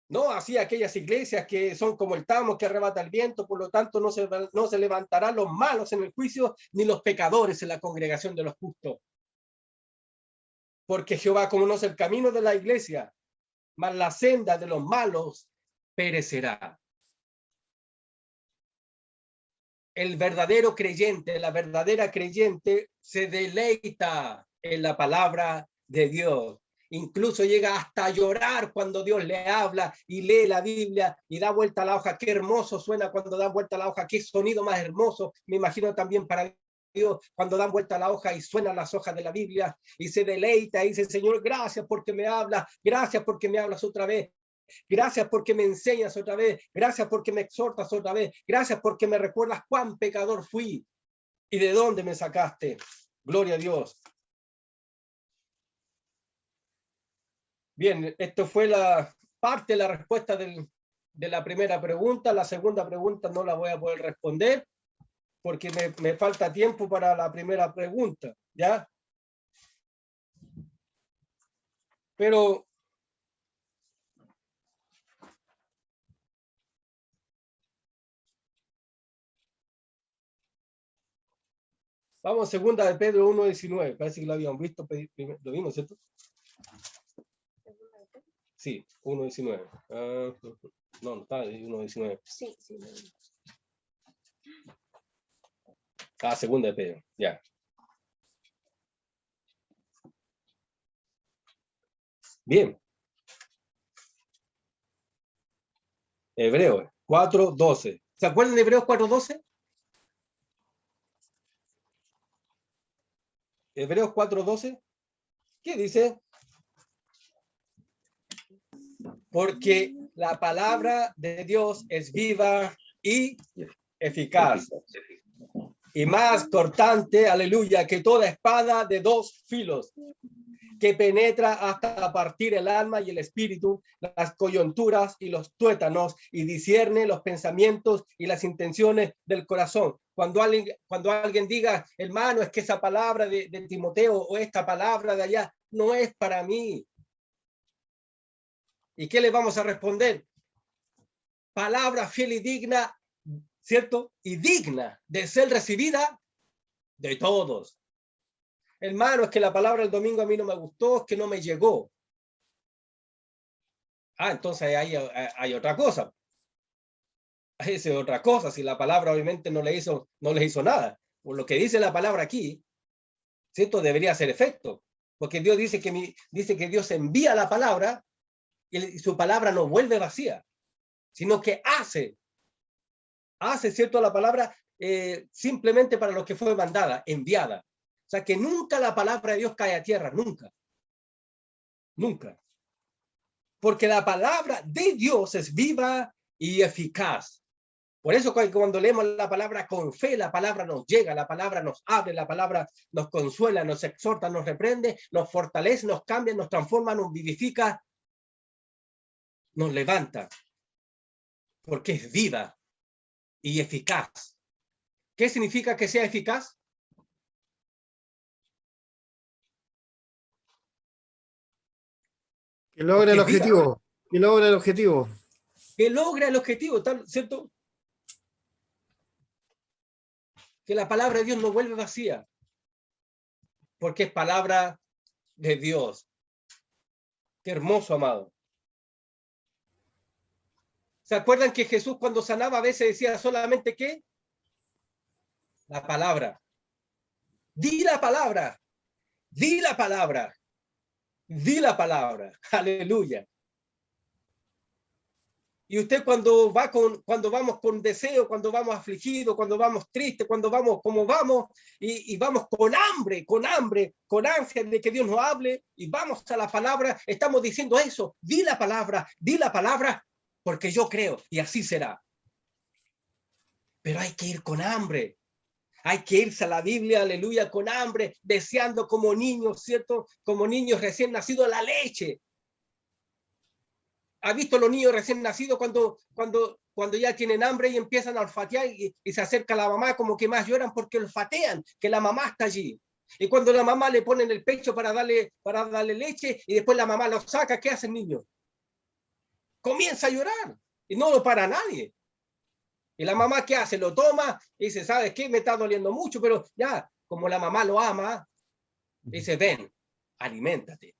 No así aquellas iglesias que son como el tamo que arrebata el viento, por lo tanto no se levantarán los malos en el juicio, ni los pecadores en la congregación de los justos. Porque Jehová conoce el camino de la iglesia, mas la senda de los malos perecerá. El verdadero creyente, la verdadera creyente se deleita en la palabra de Dios. Incluso llega hasta llorar cuando Dios le habla y lee la Biblia y da vuelta a la hoja. Qué hermoso suena cuando dan vuelta a la hoja, qué sonido más hermoso. Me imagino también para Dios cuando dan vuelta a la hoja y suenan las hojas de la Biblia y se deleita y dice: Señor, gracias porque me hablas, gracias porque me hablas otra vez. Gracias porque me enseñas otra vez. Gracias porque me exhortas otra vez. Gracias porque me recuerdas cuán pecador fui y de dónde me sacaste. Gloria a Dios. Bien, esto fue la parte de la respuesta de la primera pregunta. La segunda pregunta no la voy a poder responder porque me falta tiempo para la primera pregunta, ¿ya? Pero vamos, segunda de Pedro 1:19. Parece que lo habíamos visto, lo vimos, ¿cierto? Sí, 1:19. No, no está, 1:19. Sí, sí. Ah, segunda de Pedro, ya. Bien. Hebreos 4:12. ¿Se acuerdan de Hebreos 4:12? Hebreos 4:12. ¿Qué dice? Porque la palabra de Dios es viva y eficaz. Y más cortante, aleluya, que toda espada de dos filos, que penetra hasta partir el alma y el espíritu, las coyunturas y los tuétanos, y discierne los pensamientos y las intenciones del corazón. Cuando alguien diga, hermano, es que esa palabra de Timoteo o esta palabra de allá no es para mí. ¿Y qué le vamos a responder? Palabra fiel y digna, ¿cierto? Y digna de ser recibida de todos. Hermano, es que la palabra el domingo a mí no me gustó, es que no me llegó. Ah, entonces hay otra cosa. Esa es otra cosa. Si la palabra obviamente no le hizo nada. Por lo que dice la palabra aquí, ¿cierto? Debería hacer efecto. Porque Dios dice que Dios envía la palabra y su palabra no vuelve vacía, sino que hace, ¿cierto? La palabra simplemente para lo que fue mandada, enviada. O sea, que nunca la palabra de Dios cae a tierra, nunca. Nunca. Porque la palabra de Dios es viva y eficaz. Por eso cuando leemos la palabra con fe, la palabra nos llega, la palabra nos abre, la palabra nos consuela, nos exhorta, nos reprende, nos fortalece, nos cambia, nos transforma, nos vivifica, nos levanta. Porque es viva y eficaz. ¿Qué significa que sea eficaz? Que logra el Porque es viva. objetivo. Que logra el objetivo. Que logra el objetivo, ¿cierto? Que la palabra de Dios no vuelve vacía. Porque es palabra de Dios. Qué hermoso, amado. ¿Se acuerdan que Jesús cuando sanaba a veces decía solamente qué? La palabra. Di la palabra. Di la palabra. Di la palabra. Aleluya. Y usted cuando vamos con deseo, cuando vamos afligidos, cuando vamos tristes, cuando vamos como vamos, y vamos con ansia de que Dios nos hable, y vamos a la palabra, estamos diciendo eso, di la palabra, porque yo creo, y así será. Pero hay que ir con hambre. Hay que irse a la Biblia, aleluya, con hambre, deseando como niños, ¿cierto? Como niños recién nacidos la leche. ¿Ha visto los niños recién nacidos cuando ya tienen hambre y empiezan a olfatear y se acerca a la mamá como que más lloran porque olfatean que la mamá está allí? Y cuando la mamá le pone en el pecho para darle leche y después la mamá lo saca, ¿qué hace el niño? Comienza a llorar y no lo para nadie. Y la mamá, ¿qué hace? Lo toma y dice, ¿sabes qué? Me está doliendo mucho, pero ya, como la mamá lo ama, dice, ven, aliméntate.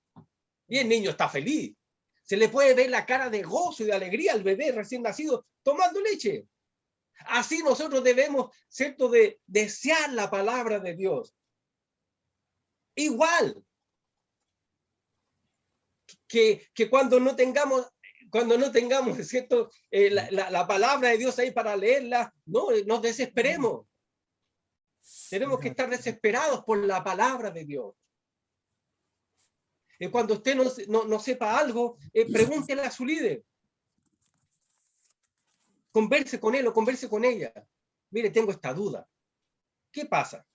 Y el niño está feliz. Se le puede ver la cara de gozo y de alegría al bebé recién nacido tomando leche. Así nosotros debemos, ¿cierto?, de desear la palabra de Dios. Igual que cuando no tengamos, ¿cierto?, la palabra de Dios ahí para leerla, no nos desesperemos. Tenemos que estar desesperados por la palabra de Dios. Cuando usted no sepa algo, pregúntele a su líder. Converse con él o converse con ella. Mire, tengo esta duda. ¿Qué pasa?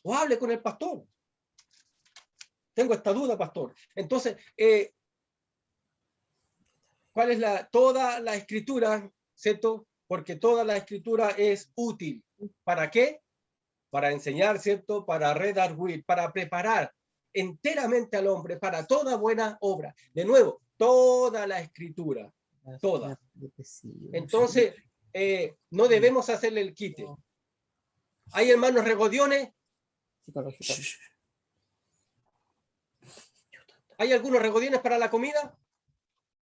O hable con el pastor. Tengo esta duda, pastor. Entonces, ¿cuál es toda la escritura, ¿cierto? Porque toda la escritura es útil. ¿Para qué? Para enseñar, ¿cierto? Para redarguir, para preparar enteramente al hombre para toda buena obra. De nuevo, toda la escritura, toda. Entonces, no debemos hacerle el quite. ¿Hay hermanos regodiones? ¿Hay algunos regodiones para la comida?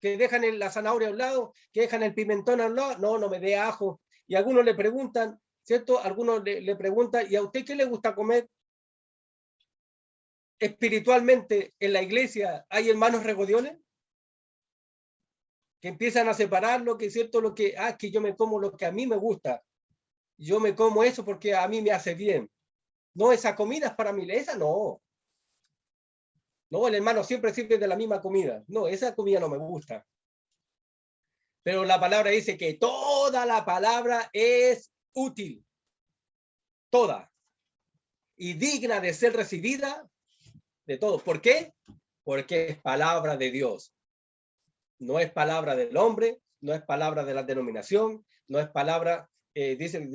que dejan la zanahoria a un lado, que dejan el pimentón a un lado, no, no me dé ajo. Y algunos le preguntan, ¿cierto? Algunos le preguntan, ¿y a usted qué le gusta comer? Espiritualmente, en la iglesia, ¿hay hermanos regodiones? Que empiezan a separar lo que es cierto, lo que, que yo me como lo que a mí me gusta. Yo me como eso porque a mí me hace bien. No, esa comida es para mí, esa no. No, el hermano siempre sirve de la misma comida. No, esa comida no me gusta. Pero la palabra dice que toda la palabra es útil. Toda. Y digna de ser recibida de todos. ¿Por qué? Porque es palabra de Dios. No es palabra del hombre, no es palabra de la denominación, no es palabra, dicen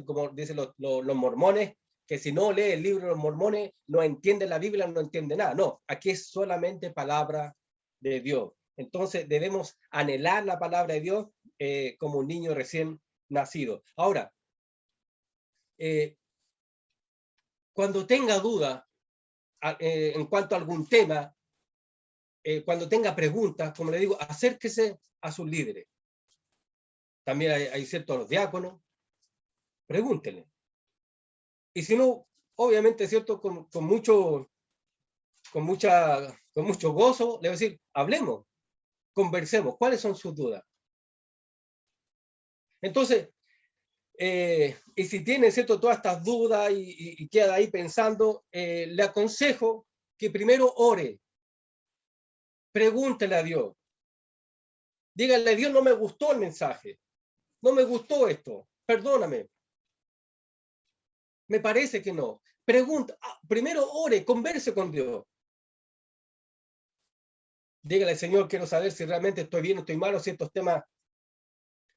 como dicen los mormones, que si no lee el libro de los mormones, no entiende la Biblia, no entiende nada. No, aquí es solamente palabra de Dios. Entonces debemos anhelar la palabra de Dios como un niño recién nacido. Ahora, cuando tenga duda en cuanto a algún tema, cuando tenga preguntas, como le digo, acérquese a sus líderes. También hay ciertos los diáconos, pregúntenle. Y si no, obviamente, cierto, con mucho gozo, le voy a decir, hablemos, conversemos, ¿cuáles son sus dudas? Entonces, y si tiene, cierto, todas estas dudas y queda ahí pensando, le aconsejo que primero ore, pregúntele a Dios. Díganle a Dios, no me gustó el mensaje, no me gustó esto, perdóname. Me parece que no. Pregunta, primero ore, converse con Dios. Dígale, Señor, quiero saber si realmente estoy bien o estoy mal, o si estos temas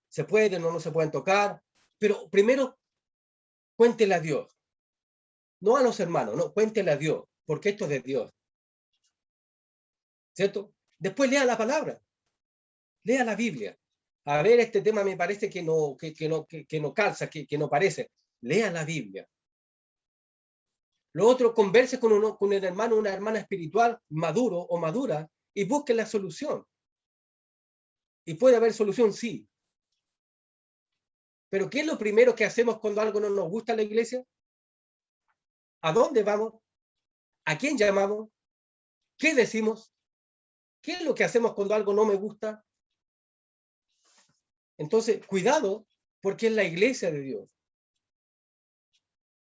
se pueden o no se pueden tocar. Pero primero, cuéntele a Dios. No a los hermanos, no, cuéntele a Dios, porque esto es de Dios. ¿Cierto? Después lea la palabra. Lea la Biblia. A ver, este tema me parece que no calza, que no parece. Lea la Biblia. Lo otro, converse con un hermano, una hermana espiritual maduro o madura y busque la solución. Y puede haber solución, sí. Pero ¿qué es lo primero que hacemos cuando algo no nos gusta en la iglesia? ¿A dónde vamos? ¿A quién llamamos? ¿Qué decimos? ¿Qué es lo que hacemos cuando algo no me gusta? Entonces, cuidado, porque es la iglesia de Dios.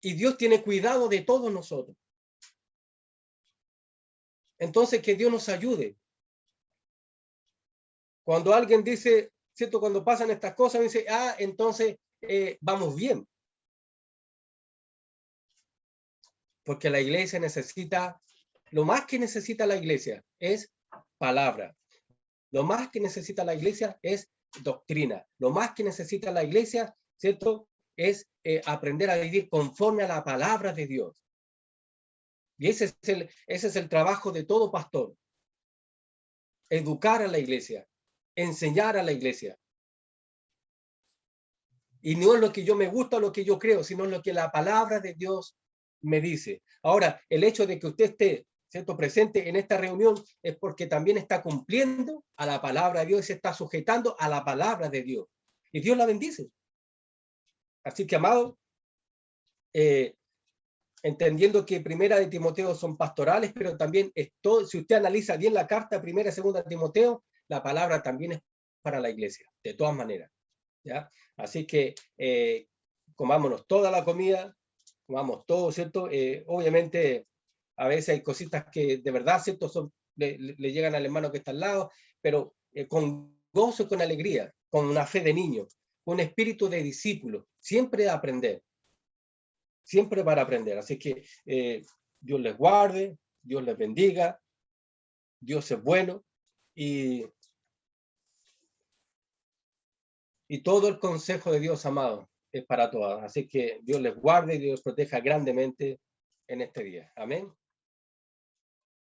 Y Dios tiene cuidado de todos nosotros. Entonces, que Dios nos ayude. Cuando alguien dice, ¿cierto? Cuando pasan estas cosas, dice, entonces vamos bien. Porque la iglesia necesita, lo más que necesita la iglesia es palabra. Lo más que necesita la iglesia es doctrina. Lo más que necesita la iglesia, ¿cierto? Es aprender a vivir conforme a la palabra de Dios. Y ese es el trabajo de todo pastor. Educar a la iglesia, enseñar a la iglesia. Y no es lo que yo me gusta o lo que yo creo, sino lo que la palabra de Dios me dice. Ahora, el hecho de que usted esté, ¿cierto?, presente en esta reunión es porque también está cumpliendo a la palabra de Dios y se está sujetando a la palabra de Dios. Y Dios la bendice. Así que, amado, entendiendo que Primera de Timoteo son pastorales, pero también si usted analiza bien la carta Primera y Segunda de Timoteo, la palabra también es para la iglesia, de todas maneras. ¿Ya? Así que comámonos toda la comida, comamos todo, ¿cierto? Obviamente, a veces hay cositas que de verdad, ¿cierto? Le llegan al hermano que está al lado, pero con gozo y con alegría, con una fe de niño, con un espíritu de discípulo, siempre a aprender, siempre para aprender. Así que Dios les guarde, Dios les bendiga, Dios es bueno y todo el consejo de Dios, amado, es para todas. Así que Dios les guarde y Dios proteja grandemente en este día. Amén.